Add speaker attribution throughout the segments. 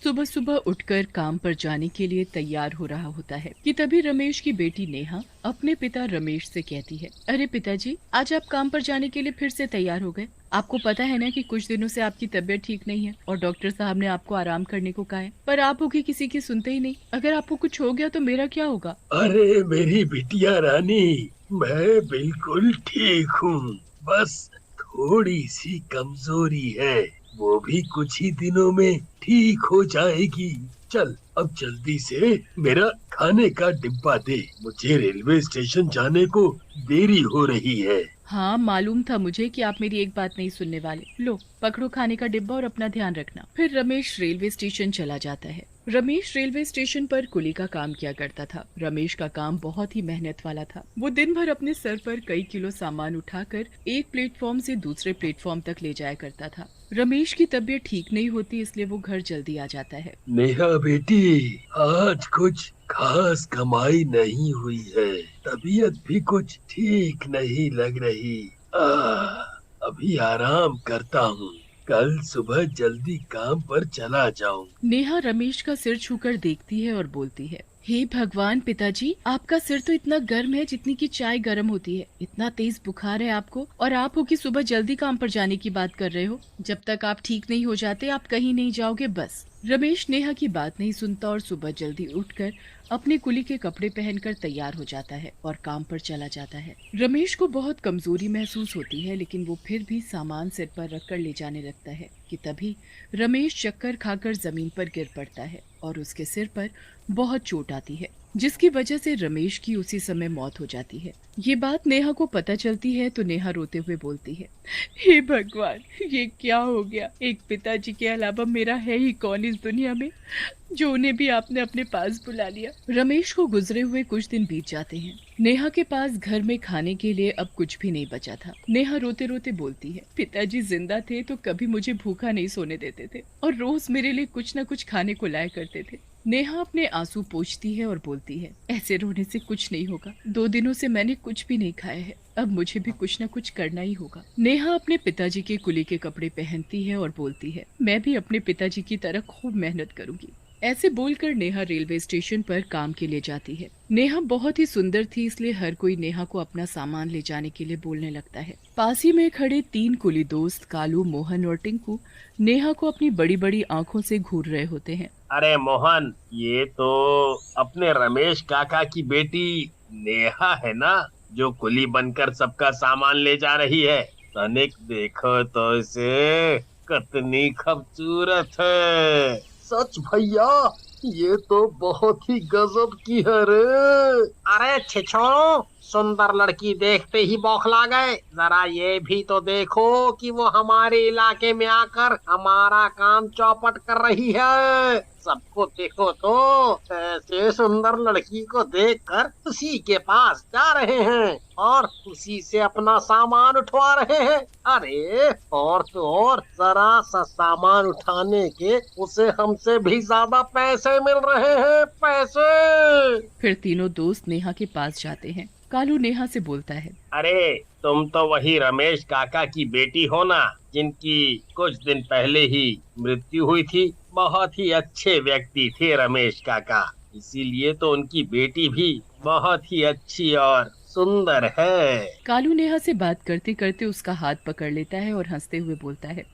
Speaker 1: सुबह सुबह उठकर काम पर जाने के लिए तैयार हो रहा होता है कि तभी रमेश की बेटी नेहा अपने पिता रमेश से कहती है, अरे पिताजी, आज आप काम पर जाने के लिए फिर से तैयार हो गए। आपको पता है ना कि कुछ दिनों से आपकी तबीयत ठीक नहीं है और डॉक्टर साहब ने आपको आराम करने को कहा है, पर आप होगी किसी की सुनते ही नहीं। अगर आपको कुछ हो गया तो मेरा क्या होगा?
Speaker 2: अरे मेरी बिटिया रानी, मैं बिल्कुल ठीक हूँ। बस थोड़ी सी कमजोरी है, वो भी कुछ ही दिनों में ठीक हो जाएगी। चल अब जल्दी से मेरा खाने का डिब्बा दे, मुझे रेलवे स्टेशन जाने को देरी हो रही है।
Speaker 1: हाँ, मालूम था मुझे कि आप मेरी एक बात नहीं सुनने वाले। लो, पकड़ो खाने का डिब्बा और अपना ध्यान रखना। फिर रमेश रेलवे स्टेशन चला जाता है। रमेश रेलवे स्टेशन पर कुली का काम किया करता था। रमेश का काम बहुत ही मेहनत वाला था। वो दिन भर अपने सर पर कई किलो सामान उठाकर एक प्लेटफॉर्म से दूसरे प्लेटफॉर्म तक ले जाया करता था। रमेश की तबीयत ठीक नहीं होती, इसलिए वो घर जल्दी आ जाता है।
Speaker 2: नेहा बेटी, आज कुछ खास कमाई नहीं हुई है, तबीयत भी कुछ ठीक नहीं लग रही। अभी आराम करता हूँ, कल सुबह जल्दी काम पर चला जाऊँ।
Speaker 1: नेहा रमेश का सिर छूकर देखती है और बोलती है, हे भगवान पिताजी, आपका सिर तो इतना गर्म है जितनी की चाय गर्म होती है। इतना तेज बुखार है आपको, और आप हो कि सुबह जल्दी काम पर जाने की बात कर रहे हो। जब तक आप ठीक नहीं हो जाते आप कहीं नहीं जाओगे बस। रमेश नेहा की बात नहीं सुनता और सुबह जल्दी उठकर अपने कुली के कपड़े पहनकर तैयार हो जाता है और काम पर चला जाता है। रमेश को बहुत कमजोरी महसूस होती है, लेकिन वो फिर भी सामान सिर पर रखकर ले जाने लगता है कि तभी रमेश चक्कर खाकर जमीन पर गिर पड़ता है और उसके सिर पर बहुत चोट आती है, जिसकी वजह से रमेश की उसी समय मौत हो जाती है। ये बात नेहा को पता चलती है तो नेहा रोते हुए बोलती है, हे भगवान, ये क्या हो गया? एक पिताजी के अलावा मेरा है ही कौन इस दुनिया में, जो उन्हें भी आपने अपने पास बुला लिया। रमेश को गुजरे हुए कुछ दिन बीत जाते हैं। नेहा के पास घर में खाने के लिए अब कुछ भी नहीं बचा था। नेहा रोते रोते बोलती है, पिताजी जिंदा थे तो कभी मुझे भूखा नहीं सोने देते थे और रोज मेरे लिए कुछ न कुछ खाने को लाया करते थे। नेहा अपने आंसू पोंछती है और बोलती है, ऐसे रोने से कुछ नहीं होगा। 2 दिनों से मैंने कुछ भी नहीं खाया है, अब मुझे भी कुछ न कुछ करना ही होगा। नेहा अपने पिताजी के कुली के कपड़े पहनती है और बोलती है, मैं भी अपने पिताजी की तरह खूब मेहनत करूंगी। ऐसे बोलकर नेहा रेलवे स्टेशन पर काम के लिए जाती है। नेहा बहुत ही सुंदर थी, इसलिए हर कोई नेहा को अपना सामान ले जाने के लिए बोलने लगता है। पास ही में खड़े 3 कुली दोस्त कालू, मोहन और टिंकू नेहा को अपनी बड़ी बड़ी आंखों से घूर रहे होते हैं।
Speaker 2: अरे मोहन, ये तो अपने रमेश काका की बेटी नेहा है ना, जो कुली बनकर सबका सामान ले जा रही है। तनिक देखो तो इसे, कितनी खूबसूरत है। सच भैया, ये तो बहुत ही गजब की है रे। अरे छिछोरो, सुंदर लड़की देखते ही बौखला गए। जरा ये भी तो देखो कि वो हमारे इलाके में आकर हमारा काम चौपट कर रही है। सबको देखो तो ऐसे सुंदर लड़की को देखकर उसी के पास जा रहे हैं और उसी से अपना सामान उठवा रहे हैं। अरे और तो और, जरा सा सामान उठाने के उसे हमसे भी ज्यादा पैसे मिल रहे हैं, पैसे।
Speaker 1: फिर तीनों दोस्त नेहा के पास जाते हैं। कालू नेहा से बोलता है,
Speaker 2: अरे तुम तो वही रमेश काका की बेटी हो ना, जिनकी कुछ दिन पहले ही मृत्यु हुई थी। बहुत ही अच्छे व्यक्ति थे रमेश काका, इसीलिए तो उनकी बेटी भी बहुत ही अच्छी और सुंदर है।
Speaker 1: कालू नेहा से बात करते करते उसका हाथ पकड़ लेता है और हंसते हुए बोलता है,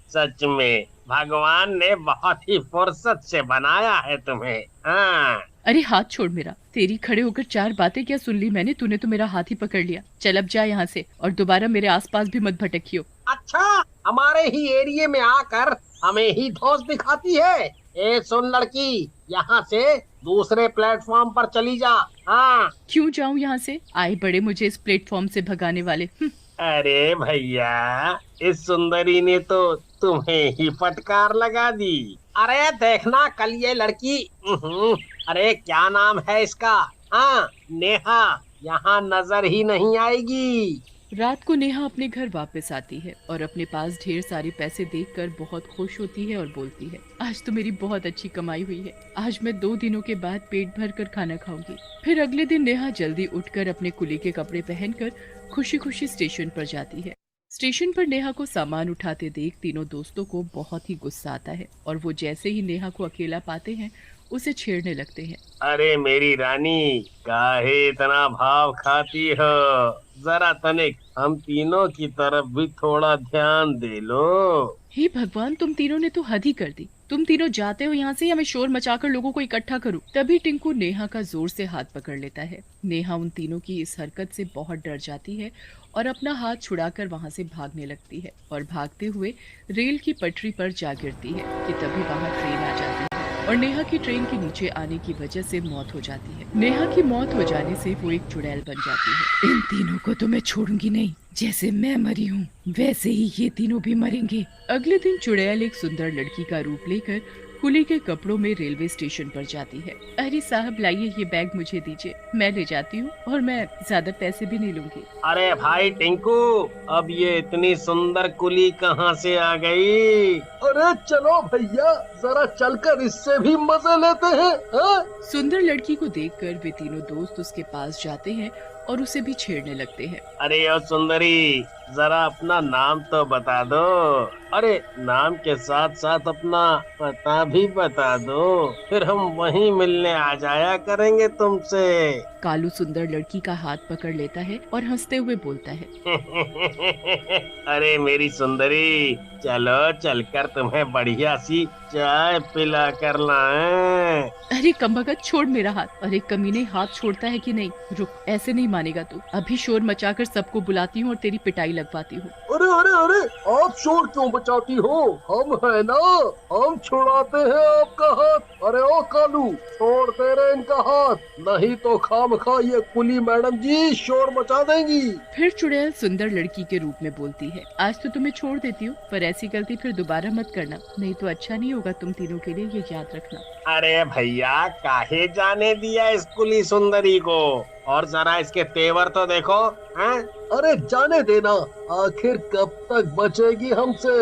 Speaker 2: सच में भगवान ने बहुत ही फुर्सत से बनाया है तुम्हें। हाँ।
Speaker 1: अरे हाथ छोड़ मेरा, तेरी खड़े होकर 4 बातें क्या सुन ली मैंने, तूने तो मेरा हाथ ही पकड़ लिया। चल अब जा यहाँ से और दोबारा मेरे आसपास भी मत भटकियो।
Speaker 2: अच्छा, हमारे ही एरिया में आकर हमें ही धौंस दिखाती है। ए सुन लड़की, यहाँ से दूसरे प्लेटफॉर्म पर चली जा। हाँ।
Speaker 1: क्यों जाऊँ यहाँ से? आए बड़े मुझे इस प्लेटफॉर्म से भगाने वाले।
Speaker 2: अरे भैया, इस सुंदरी ने तो तुम्हें ही फटकार लगा दी। अरे देखना कल ये लड़की, अरे क्या नाम है इसका? हाँ, नेहा, यहाँ नजर ही नहीं आएगी।
Speaker 1: रात को नेहा अपने घर वापस आती है और अपने पास ढेर सारे पैसे देखकर बहुत खुश होती है और बोलती है, आज तो मेरी बहुत अच्छी कमाई हुई है। आज मैं 2 दिनों के बाद पेट भर कर खाना खाऊंगी। फिर अगले दिन नेहा जल्दी उठकर अपने कुली के कपड़े पहनकर खुशी खुशी स्टेशन पर जाती है। स्टेशन पर नेहा को सामान उठाते देख तीनों दोस्तों को बहुत ही गुस्सा आता है और वो जैसे ही नेहा को अकेला पाते हैं उसे छेड़ने लगते हैं।
Speaker 2: अरे मेरी रानी, काहे इतना भाव खाती हो? जरा तनिक हम तीनों की तरफ भी थोड़ा ध्यान दे लो।
Speaker 1: हे भगवान, तुम तीनों ने तो हद ही कर दी। तुम तीनों जाते हो यहाँ से या मैं शोर मचाकर लोगों को इकट्ठा करूं। तभी टिंकू नेहा का जोर से हाथ पकड़ लेता है। नेहा उन तीनों की इस हरकत से बहुत डर जाती है और अपना हाथ छुड़ाकर वहाँ से भागने लगती है और भागते हुए रेल की पटरी पर जा गिरती है कि तभी वहाँ ट्रेन आ जाती है और नेहा की ट्रेन के नीचे आने की वजह से मौत हो जाती है। नेहा की मौत हो जाने से वो एक चुड़ैल बन जाती है। इन तीनों को तो मैं छोड़ूंगी नहीं, जैसे मैं मरी हूँ वैसे ही ये तीनों भी मरेंगे। अगले दिन चुड़ैल एक सुंदर लड़की का रूप लेकर कुली के कपड़ों में रेलवे स्टेशन पर जाती है। अरे साहब लाइए, ये बैग मुझे दीजिए, मैं ले जाती हूँ और मैं ज्यादा पैसे भी नहीं लूंगी।
Speaker 2: अरे भाई टिंकू, अब ये इतनी सुंदर कुली कहाँ से आ गई?
Speaker 3: अरे चलो भैया, जरा चलकर इससे भी मजे लेते हैं। हाँ?
Speaker 1: सुंदर लड़की को देखकर वे तीनों दोस्त उसके पास जाते हैं और उसे भी छेड़ने लगते हैं।
Speaker 2: अरे ओ सुंदरी, जरा अपना नाम तो बता दो। अरे नाम के साथ साथ अपना पता भी बता दो, फिर हम वहीं मिलने आ जाया करेंगे तुमसे।
Speaker 1: कालू सुंदर लड़की का हाथ पकड़ लेता है और हंसते हुए बोलता है
Speaker 2: अरे मेरी सुंदरी, चलो चलकर तुम्हें बढ़िया सी चाय पिला कर लाएं।
Speaker 1: अरे कमबख्त, छोड़ मेरा हाथ। अरे कमीने, हाथ छोड़ता है कि नहीं? रुक, ऐसे नहीं मानेगा तू। अभी शोर मचाकर सबको बुलाती हूँ और तेरी पिटाई लगवाती हूँ।
Speaker 3: अरे अरे अरे, आप शोर क्यों बचाती हो? हम है ना, हम छुड़ाते हैं आपका हाथ। अरे ओ कालू, छोड़ दे रहे इनका हाथ, नहीं तो खामखा ये कुली मैडम जी शोर मचा देंगी।
Speaker 1: फिर चुड़ैल सुंदर लड़की के रूप में बोलती है, आज तो तुम्हें छोड़ देती हूँ, पर ऐसी गलती फिर दोबारा मत करना, नहीं तो अच्छा नहीं होगा तुम तीनों के लिए, ये याद रखना।
Speaker 2: अरे भैया, काहे जाने दिया इस कुली सुंदरी को? और जरा इसके तेवर तो देखो। हैं?
Speaker 3: अरे जाने देना, आखिर कब तक बचेगी हमसे?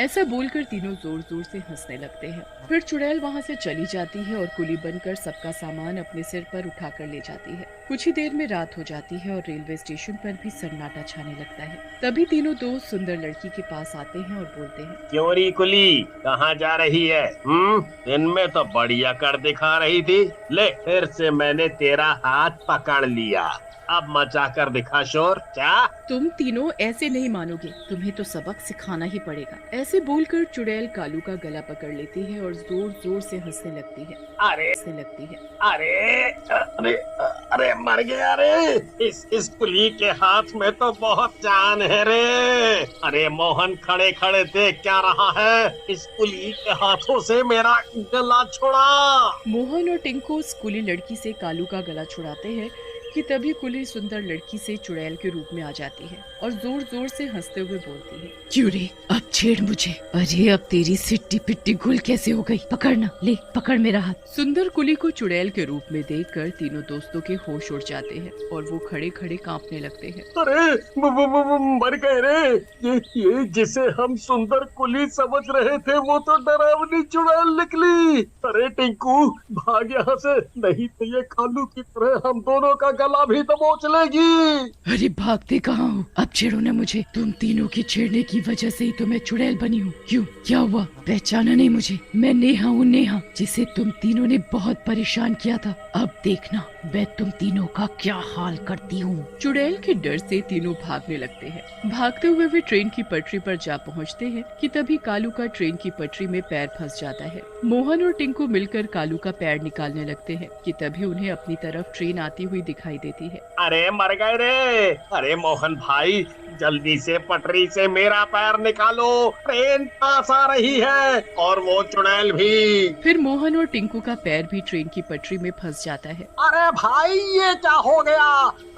Speaker 1: ऐसा बोलकर तीनों जोर जोर से हंसने लगते हैं। फिर चुड़ैल वहाँ से चली जाती है और कुली बनकर सबका सामान अपने सिर पर उठाकर ले जाती है। कुछ ही देर में रात हो जाती है और रेलवे स्टेशन पर भी सन्नाटा छाने लगता है। तभी तीनों दोस्त सुंदर लड़की के पास आते हैं और बोलते हैं,
Speaker 2: क्यों री कुली, कहाँ जा रही है? दिन में तो बढ़िया कर दिखा रही थी, ले फिर से मैंने तेरा हाथ पकड़ लिया, अब मचा कर दिखा शोर। क्या?
Speaker 1: तुम तीनों ऐसे नहीं मानोगे, तुम्हें तो सबक सिखाना ही पड़ेगा। ऐसे बोलकर चुड़ैल कालू का गला पकड़ लेती है और जोर जोर से हंसने लगती है।
Speaker 2: अरे
Speaker 1: लगती है
Speaker 2: अरे अरे अरे मर गया रे। इस कुली के हाथ में तो बहुत जान है रे। अरे मोहन, खड़े खड़े देख क्या रहा है? इस कुली के हाथों से मेरा गला छुड़ा।
Speaker 1: मोहन और टिंकू उस कुली लड़की से कालू का गला छुड़ाते हैं कि तभी कुली सुंदर लड़की से चुड़ैल के रूप में आ जाती है और जोर जोर से हंसते हुए बोलती है, क्यों रे, अब छेड़ मुझे। अरे अब तेरी सिट्टी पिट्टी गुल कैसे हो गई? पकड़ना, ले पकड़ मेरा हाथ। सुंदर कुली को चुड़ैल के रूप में देखकर तीनों दोस्तों के होश उड़ जाते हैं और वो खड़े खड़े कांपने लगते हैं।
Speaker 3: अरे मर गए रे। ये जिसे हम सुंदर कुली समझ रहे थे वो तो डरावनी चुड़ैल निकली। अरे टिंकू, भाग यहाँ से, नहीं तो ये कालू की तरह हम दोनों का गला भी दबोच लेगी।
Speaker 1: अरे भागते कहाँ हो? अब छेड़ो न मुझे। तुम तीनों की छेड़ने की वजह से ही तो मैं चुड़ैल बनी हूँ। क्यों, क्या हुआ? पहचाना नहीं मुझे? मैं नेहा हूँ, नेहा, जिसे तुम तीनों ने बहुत परेशान किया था। अब देखना मैं तुम तीनों का क्या हाल करती हूँ। चुड़ैल के डर से तीनों भागने लगते हैं। भागते हुए वे ट्रेन की पटरी पर जा पहुँचते हैं कि तभी कालू का ट्रेन की पटरी में पैर फंस जाता है। मोहन और टिंकू मिलकर कालू का पैर निकालने लगते हैं कि तभी उन्हें अपनी तरफ ट्रेन आती हुई दिखाई देती है।
Speaker 2: अरे मर गए रे। अरे मोहन भाई, जल्दी से पटरी से मेरा पैर निकालो, ट्रेन पास आ रही है और वो चुड़ैल भी।
Speaker 1: फिर मोहन और टिंकू का पैर भी ट्रेन की पटरी में फंस जाता है।
Speaker 3: अरे भाई, ये क्या हो गया?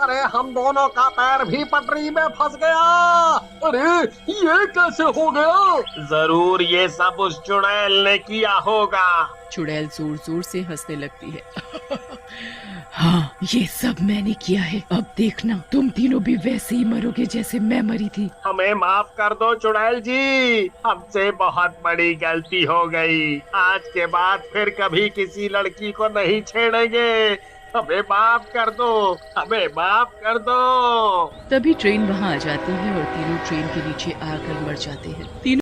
Speaker 3: अरे हम दोनों का पैर भी पटरी में फंस गया। अरे ये कैसे हो गया?
Speaker 2: जरूर ये सब उस चुड़ैल ने किया होगा।
Speaker 1: चुड़ैल जोर जोर से हंसने लगती है। हाँ, ये सब मैंने किया है। अब देखना तुम तीनों भी वैसे ही मरोगे जैसे मैं मरी थी।
Speaker 2: हमें माफ कर दो चुड़ैल जी, हमसे बहुत बड़ी गलती हो गई। आज के बाद फिर कभी किसी लड़की को नहीं छेड़ेंगे। हमें माफ कर दो, हमें माफ कर दो।
Speaker 1: तभी ट्रेन वहां आ जाती है और तीनों ट्रेन के नीचे आकर मर जाते हैं। तीनों